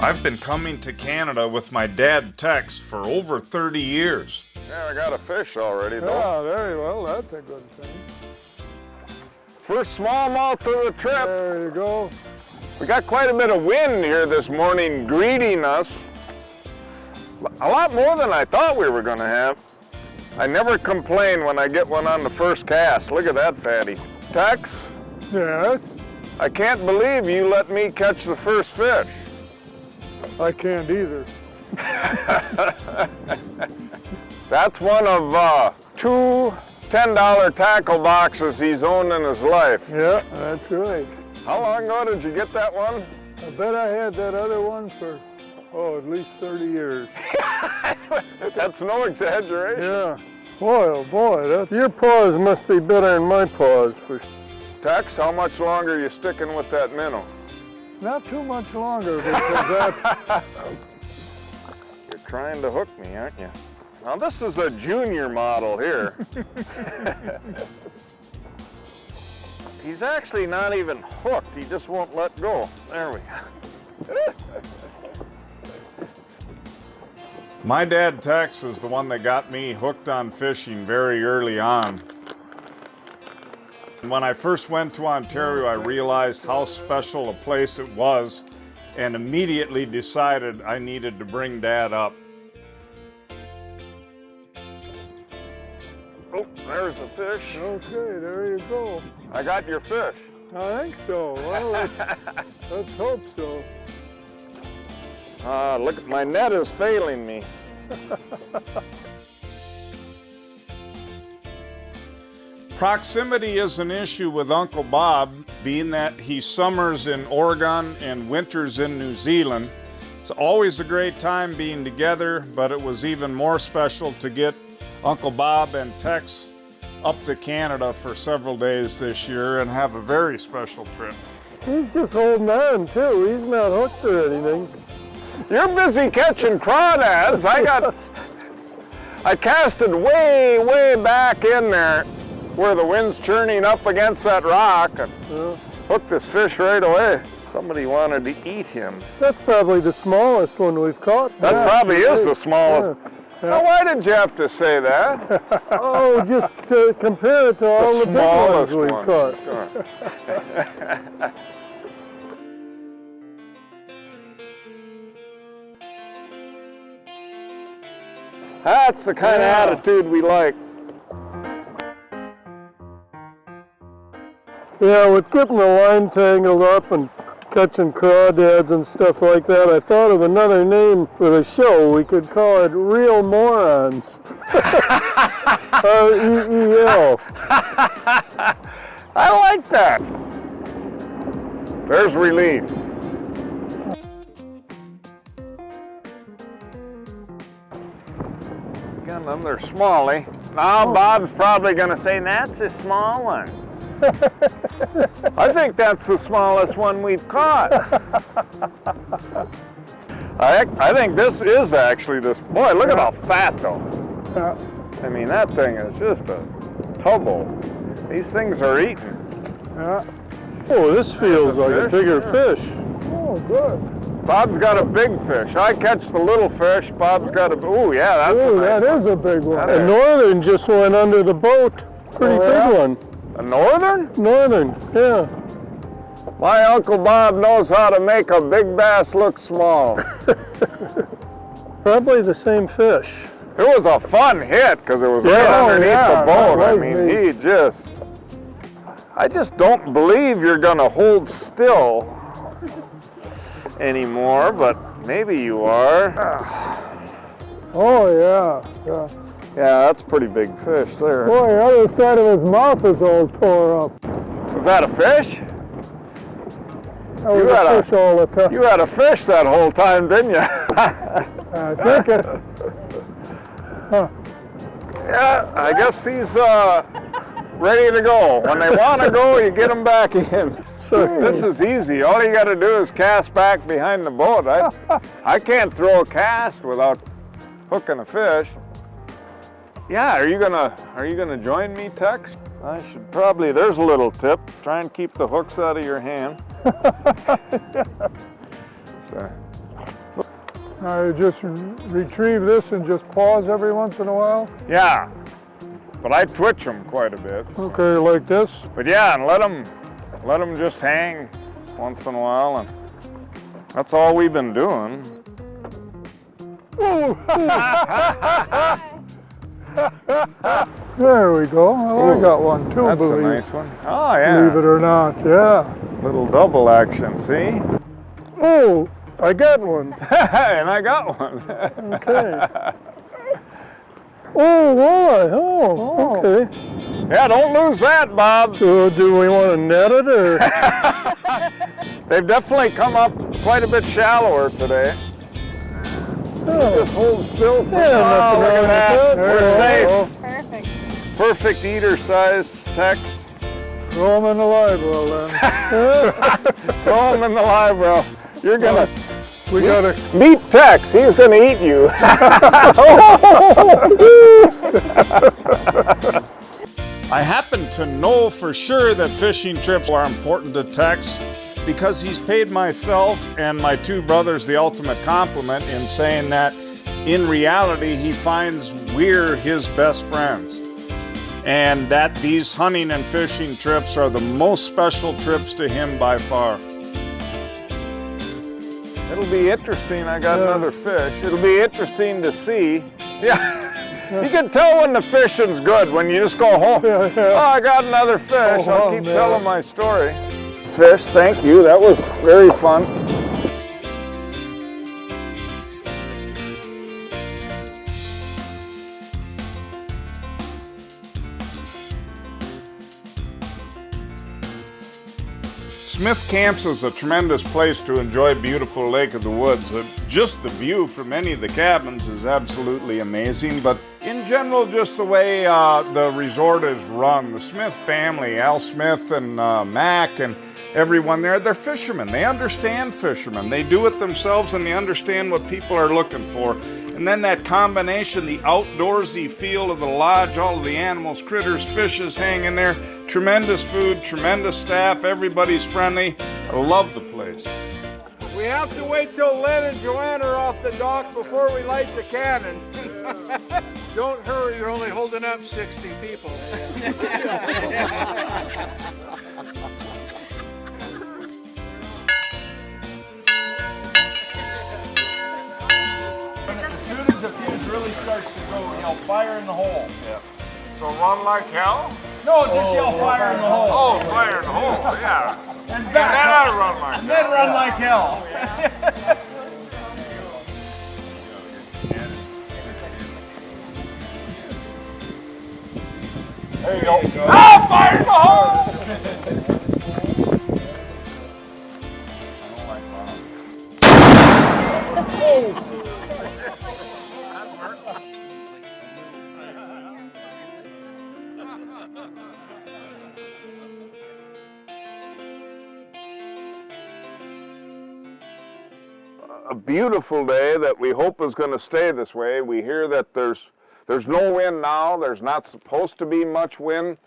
I've been coming to Canada with my dad Tex for over 30 years. Yeah, I got a fish already, though. Yeah, very well. That's a good thing. First smallmouth of the trip. There you go. We got quite a bit of wind here this morning greeting us. A lot more than I thought we were going to have. I never complain when I get one on the first cast. Look at that fatty. Tex? Yes? I can't believe you let me catch the first fish. I can't either. That's one of two $10 tackle boxes he's owned in his life. Yeah, that's right. How long ago did you get that one? I bet I had that other one for, at least 30 years. That's no exaggeration. Yeah. Boy, oh boy, your paws must be better than my paws. Tex, how much longer are you sticking with that minnow? Not too much longer, because that... You're trying to hook me, aren't you? Now this is a junior model here. He's actually not even hooked, he just won't let go. There we go. My dad Tex is the one that got me hooked on fishing very early on. When I first went to Ontario, I realized how special a place it was and immediately decided I needed to bring Dad up. Oh, there's a fish. Okay, there you go. I got your fish. I think so. Well, let's hope so. Look, my net is failing me. Proximity is an issue with Uncle Bob, being that he summers in Oregon and winters in New Zealand. It's always a great time being together, but it was even more special to get Uncle Bob and Tex up to Canada for several days this year and have a very special trip. He's just holding on too. He's not hooked or anything. You're busy catching crawdads. I casted way, way back in there where the wind's churning up against that rock and hooked this fish right away. Somebody wanted to eat him. That's probably the smallest one we've caught. That probably is the smallest. Yeah. Now, why did you have to say that? Oh, just to compare it to all the big ones we've caught. Sure. That's the kind of attitude we like. Yeah, with getting the line tangled up and catching crawdads and stuff like that, I thought of another name for the show. We could call it Real Morons. R-E-E-L. I like that. There's relief. Got another smallie. Now Bob's probably going to say, that's a small one. I think that's the smallest one we've caught. I think this is actually this. Boy, look at how fat though. I mean, that thing is just a tubbo. These things are eating. Oh, this feels like a bigger fish. Oh, good. Bob's got a big fish. I catch the little fish. Bob's got a. Oh, yeah, that's a nice that one. is a big one. That The is. northern just went under the boat. Pretty big one. A northern? Northern, yeah. My Uncle Bob knows how to make a big bass look small. Probably the same fish. It was a fun hit because it was right underneath the boat. I mean, I just don't believe you're gonna hold still anymore, but maybe you are. Oh, yeah. Yeah, that's a pretty big fish there. Boy, the other side of his mouth is all tore up. Was that a fish? That was a fish all the time. You had a fish that whole time, didn't you? I think it. Yeah, I guess he's ready to go. When they want to go, you get them back in. This is easy. All you got to do is cast back behind the boat. I can't throw a cast without hooking a fish. Yeah, are you gonna join me, Tex? I should probably. There's a little tip. Try and keep the hooks out of your hand. So, I just retrieve this and just pause every once in a while? Yeah, but I twitch them quite a bit. Okay, like this? But yeah, and let them just hang once in a while, and that's all we've been doing. There we go. Oh, I got one too, That's a nice one. Oh yeah. Believe it or not, yeah. Little double action, see? Oh, I got one. And I got one. Okay. Oh, why? Oh, okay. Yeah, don't lose that, Bob. So do we want to net it or? They've definitely come up quite a bit shallower today. Oh. Just hold still. Yeah, nothing look wrong at with that. We're safe. Perfect. Perfect eater size, Tex. Throw them in the live well then. Throw them in the live well. You're gonna. We gotta Meet Tex. He's gonna eat you. I happen to know for sure that fishing trips are important to Tex because he's paid myself and my two brothers the ultimate compliment in saying that in reality he finds we're his best friends and that these hunting and fishing trips are the most special trips to him by far. It'll be interesting. I got another fish. It'll be interesting to see. Yeah. You can tell when the fishing's good when you just go home. Yeah. Oh, I got another fish. Oh, I'll keep man. telling my story. Fish, thank you. That was very fun. Smith Camps is a tremendous place to enjoy beautiful Lake of the Woods. Just the view from any of the cabins is absolutely amazing, but in general, just the way the resort is run. The Smith family, Al Smith and Mac and everyone there, they're fishermen. They understand fishermen. They do it themselves and they understand what people are looking for. And then that combination, the outdoorsy feel of the lodge, all of the animals, critters, fishes hanging there, tremendous food, tremendous staff, everybody's friendly. I love the place. We have to wait till Len and Joanne are off the dock before we light the cannon. Don't hurry, you're only holding up 60 people. As soon as the fuse really starts to go, yell fire in the hole. Yeah. So run like hell? No, just yell fire in the hole. Oh, fire in the hole, yeah. And And back then up. I run like And then hell. run like hell. There you go. Ah, fire in the hole! A beautiful day that we hope is going to stay this way. We hear that there's no wind now. There's not supposed to be much wind.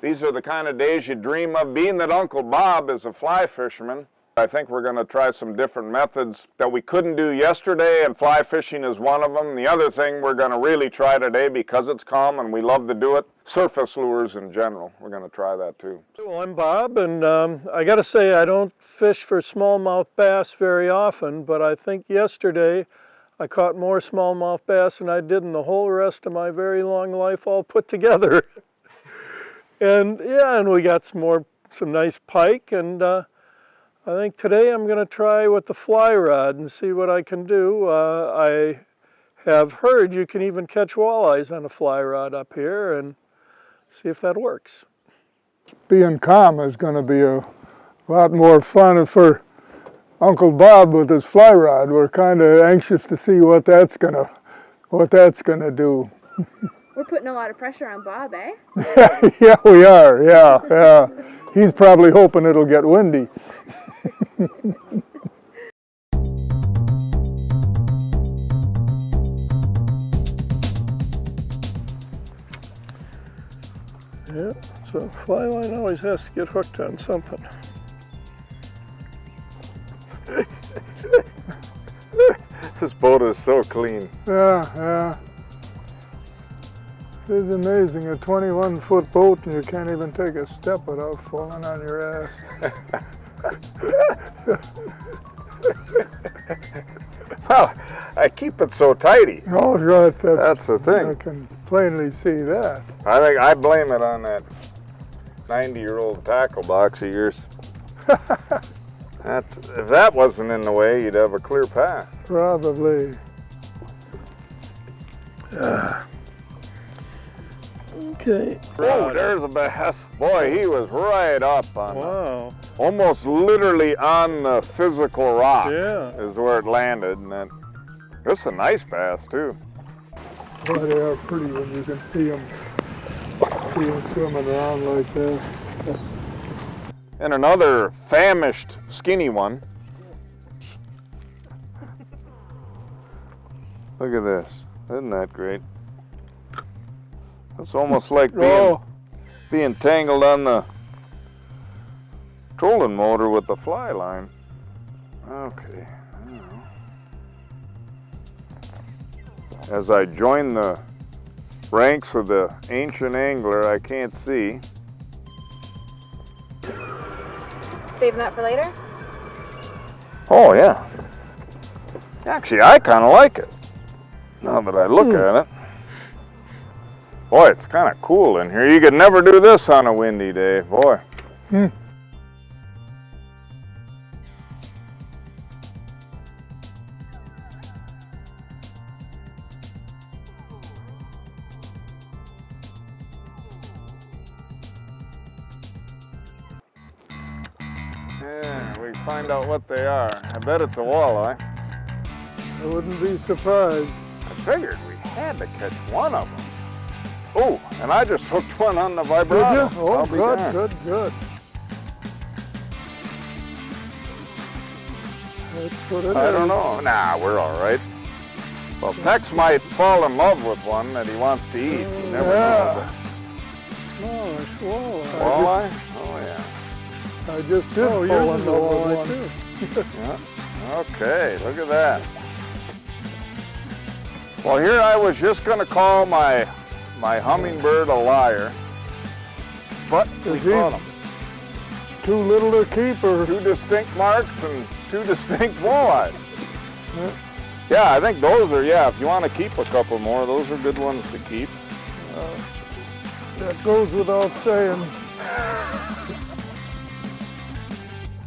These are the kind of days you dream of. Being that Uncle Bob is a fly fisherman, I think we're going to try some different methods that we couldn't do yesterday, and fly fishing is one of them. The other thing we're going to really try today, because it's calm and we love to do it, surface lures in general. We're going to try that too. Well, I'm Bob, and I got to say I don't fish for smallmouth bass very often, but I think yesterday I caught more smallmouth bass than I did in the whole rest of my very long life all put together. And yeah, and we got some nice pike, and I think today I'm going to try with the fly rod and see what I can do. I have heard you can even catch walleyes on a fly rod up here, and see if that works. Being calm is going to be a lot more fun for Uncle Bob with his fly rod. We're kind of anxious to see what that's gonna do. We're putting a lot of pressure on Bob, eh? Yeah, we are. Yeah. He's probably hoping it'll get windy. Yeah, so fly line always has to get hooked on something. This boat is so clean. Yeah. It's amazing, a 21-foot boat and you can't even take a step without falling on your ass. Well, I keep it so tidy. Oh, right. That's the thing. I can plainly see that. I think I blame it on that 90-year-old tackle box of yours. If that wasn't in the way, you'd have a clear path. Probably. Okay. Oh, there's a bass. Boy, he was right up on almost literally on the physical rock. Yeah. Is where it landed. And this is a nice bass, too. Boy, they are pretty when you can see them swimming around like that. And another famished, skinny one. Look at this. Isn't that great? It's almost like being tangled on the trolling motor with the fly line. Okay. As I join the ranks of the ancient angler, I can't see. Saving that for later? Oh, yeah. Actually, I kind of like it. Now that I look at it. Boy, it's kind of cool in here. You could never do this on a windy day, boy. Yeah, we find out what they are. I bet it's a walleye. I wouldn't be surprised. I figured we had to catch one of them. Oh, and I just hooked one on the vibrato. Did you? Oh, good. Let's put it I in. don't know. Nah, we're all right. Well, Tex might fall in love with one that he wants to eat. You never know. No, it's walleye. Walleye? Oh, yeah. I just did fall in love with one. Too. Yeah. Okay, look at that. Well, here I was just going to call my hummingbird a liar, but we caught him. Too little to keep, or 2 distinct marks and 2 distinct walleyes. Yeah, I think those are, if you want to keep a couple more, those are good ones to keep. That goes without saying.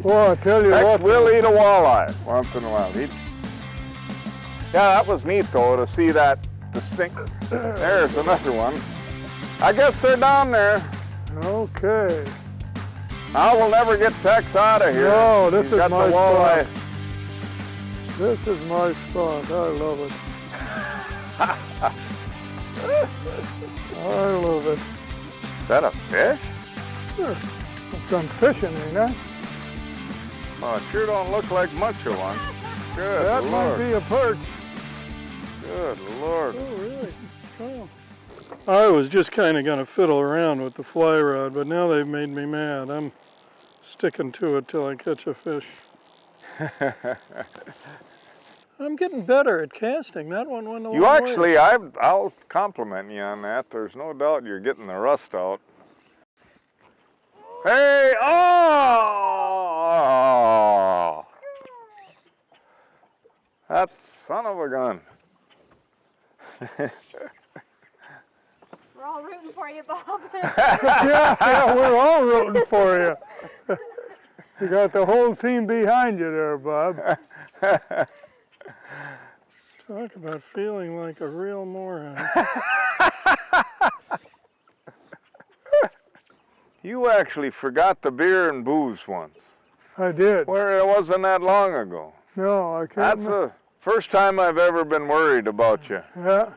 Well, I tell you what. We'll eat a walleye once in a while. Yeah, that was neat though, to see that distinct. There's another one. I guess they're down there. Okay. I will never get Tex out of here. No, this is my spot. This is my spot. I love it. I love it. Is that a fish? Sure. I've done fishing, ain't I? Oh, it sure don't look like much of one. Good That Lord. might be a perch. Good Lord. Oh, really? Oh. I was just kind of going to fiddle around with the fly rod, but now they've made me mad. I'm sticking to it till I catch a fish. I'm getting better at casting. That one went a long way. You actually, I'll compliment you on that. There's no doubt you're getting the rust out. Hey, oh! That son of a gun. We're all rooting for you, Bob. yeah, we're all rooting for you. You got the whole team behind you there, Bob. Talk about feeling like a real moron. You actually forgot the beer and booze once. I did. Where it wasn't that long ago. No, I can't. That's the first time I've ever been worried about you. Yeah.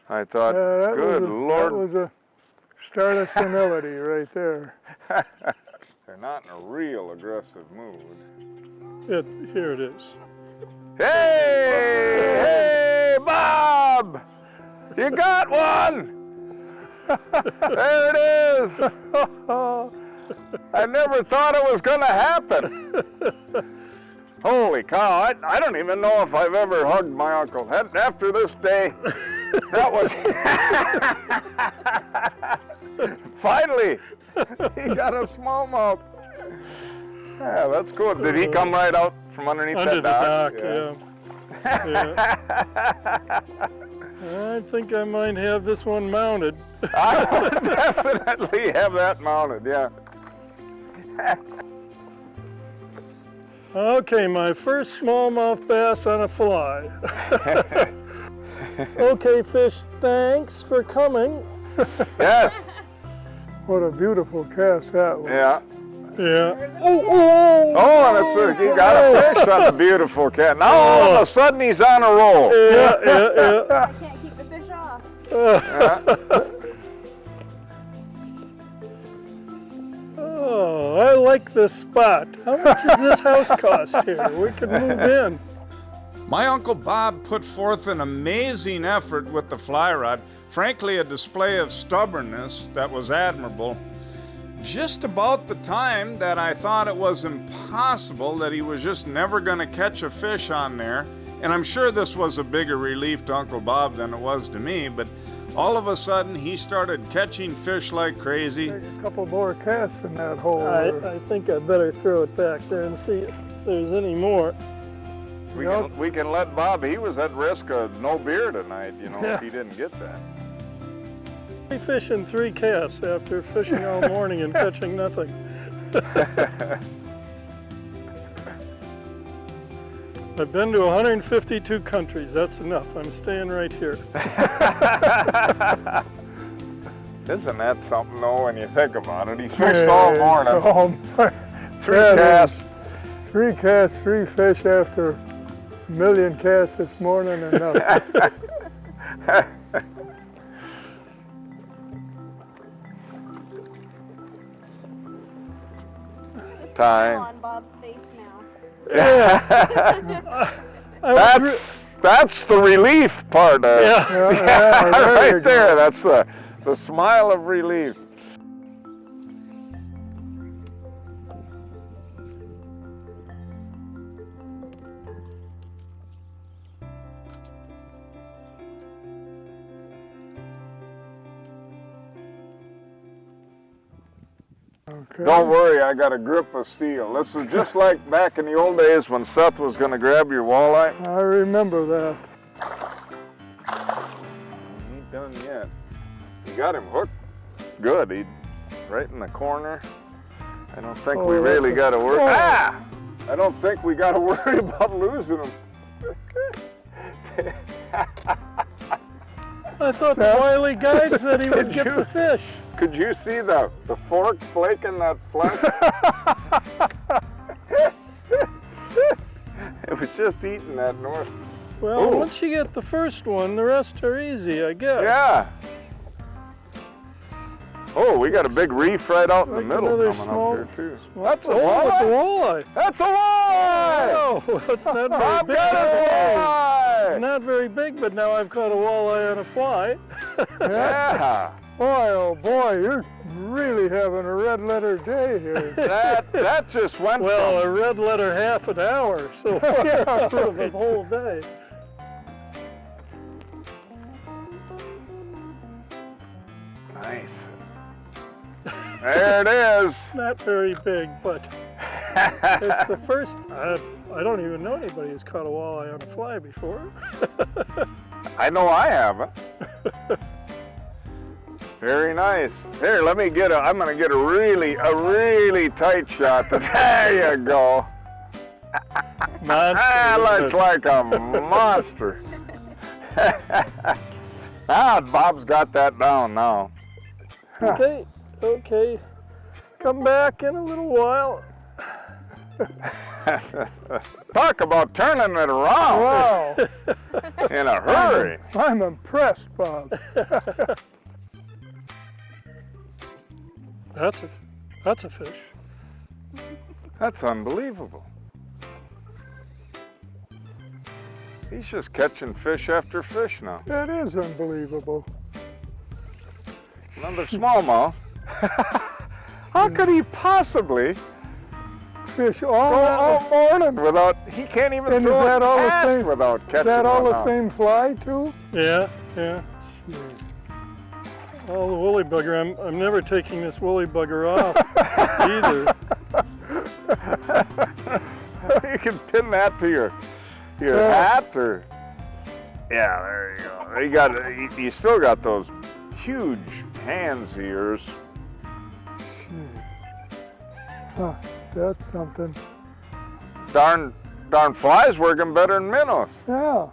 I thought, good Lord. That was a start of senility right there. They're not in a real aggressive mood. Here it is. Hey, Bob! You got one! There it is! I never thought it was going to happen. Holy cow, I don't even know if I've ever hugged my uncle. After this day, that was... Finally, he got a smallmouth. Yeah, that's cool. Did he come right out from underneath Under that the dock? Yeah. I think I might have this one mounted. I would definitely have that mounted, yeah. Okay, my first smallmouth bass on a fly. Okay, fish, thanks for coming. Yes. What a beautiful cast that was. Yeah. Yeah. Oh, and he got a fish on a beautiful cat. Now all of a sudden he's on a roll. Yeah. I can't keep the fish off. Oh, I like this spot. How much does this house cost here? We could move in. My Uncle Bob put forth an amazing effort with the fly rod, frankly a display of stubbornness that was admirable. Just about the time that I thought it was impossible, that he was just never going to catch a fish on there, and I'm sure this was a bigger relief to Uncle Bob than it was to me, but all of a sudden he started catching fish like crazy. A couple more casts in that hole. I think I better throw it back there and see if there's any more. We can let Bob, he was at risk of no beer tonight, you know, if he didn't get that. 3 fish in 3 casts after fishing all morning and catching nothing. I've been to 152 countries. That's enough. I'm staying right here. Isn't that something though when you think about it? He fished all morning. 3 casts. 3 casts, 3 fish after a million casts this morning and nothing. Time. On Bob's face now. Yeah. That's the relief part of it. Yeah, right there. That's the smile of relief. Okay. Don't worry, I got a grip of steel. This is just like back in the old days when Seth was going to grab your walleye. I remember that. He ain't done yet. You got him hooked. Good. He right in the corner. I don't think we really got to worry. I don't think we got to worry about losing him. I thought the wily guide said he would get the fish. Could you see the fork flaking that flesh? It was just eating that north. Well, once you get the first one, the rest are easy, I guess. Yeah. Oh, we got a big reef right out in the middle coming up here too. That's a walleye. That's a walleye. That's a walleye. Oh, that's not very Bob big. got a walleye. Not very big, but now I've caught a walleye on a fly. Yeah. Boy, oh boy, you're really having a red letter day here. That just went well, from... a red letter half an hour, so far from the whole day. Nice. There it is. Not very big, but it's the first. I don't even know anybody who's caught a walleye on a fly before. I know I haven't. Very nice. Here, let me get I'm gonna get a really tight shot. There you go. That looks like a monster. Ah, Bob's got that down now. Okay. Come back in a little while. Talk about turning it around. Wow. In a hurry. I'm impressed, Bob. That's a fish. That's unbelievable. He's just catching fish after fish now. That is unbelievable. Another smallmouth. How could he possibly fish all morning without, he can't even And throw is that a all the cast same? without catching Is that all one the out. same fly too? Yeah, yeah. All the woolly bugger. I'm never taking this woolly bugger off either. You can pin that to your hat or, yeah, there you go. You still got those huge hands of yours. Huh, that's something. Darn flies working better than minnows. Yeah.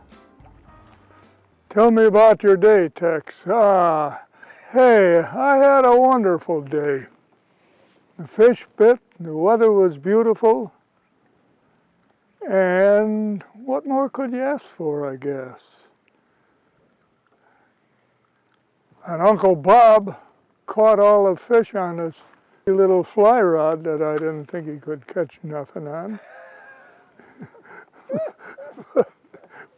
Tell me about your day, Tex. Hey, I had a wonderful day. The fish bit, the weather was beautiful, and what more could you ask for, I guess? And Uncle Bob caught all the fish on his little fly rod that I didn't think he could catch nothing on.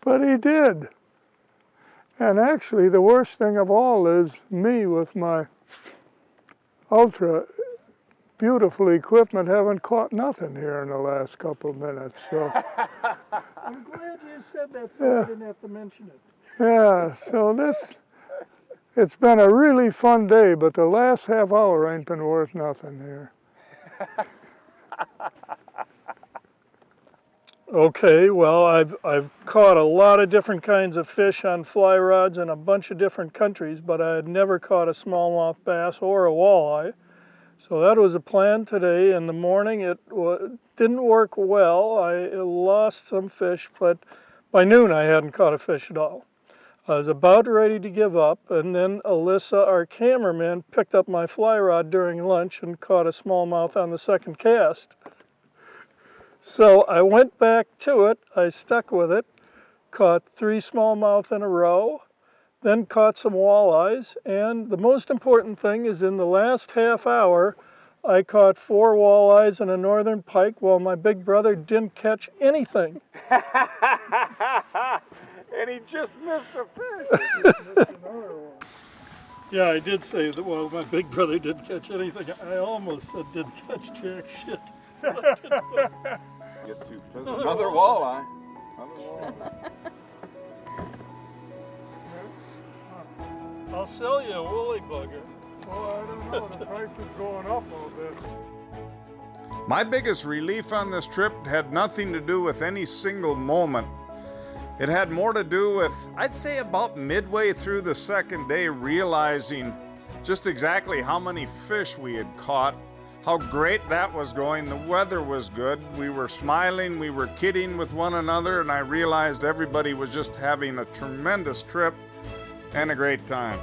But he did. And actually, the worst thing of all is me with my ultra beautiful equipment haven't caught nothing here in the last couple of minutes. So I'm glad you said that so I didn't have to mention it. Yeah, so it's been a really fun day, but the last half hour ain't been worth nothing here. Okay, well, I've caught a lot of different kinds of fish on fly rods in a bunch of different countries, but I had never caught a smallmouth bass or a walleye. So that was a plan today. In the morning, it didn't work well. I lost some fish, but by noon I hadn't caught a fish at all. I was about ready to give up, and then Alyssa, our cameraman, picked up my fly rod during lunch and caught a smallmouth on the second cast. So I went back to it, I stuck with it, caught 3 smallmouth in a row, then caught some walleyes, and the most important thing is in the last half hour, I caught 4 walleyes and a northern pike while my big brother didn't catch anything. And he just missed a fish. Yeah, I did say that, well, my big brother didn't catch anything. I almost said didn't catch jack shit. Another walleye. I'll sell you a woolly bugger. Oh, I don't know, the price is going up a little bit. My biggest relief on this trip had nothing to do with any single moment. It had more to do with, I'd say about midway through the second day, realizing just exactly how many fish we had caught, how great that was going. The weather was good. We were smiling, we were kidding with one another, and I realized everybody was just having a tremendous trip and a great time.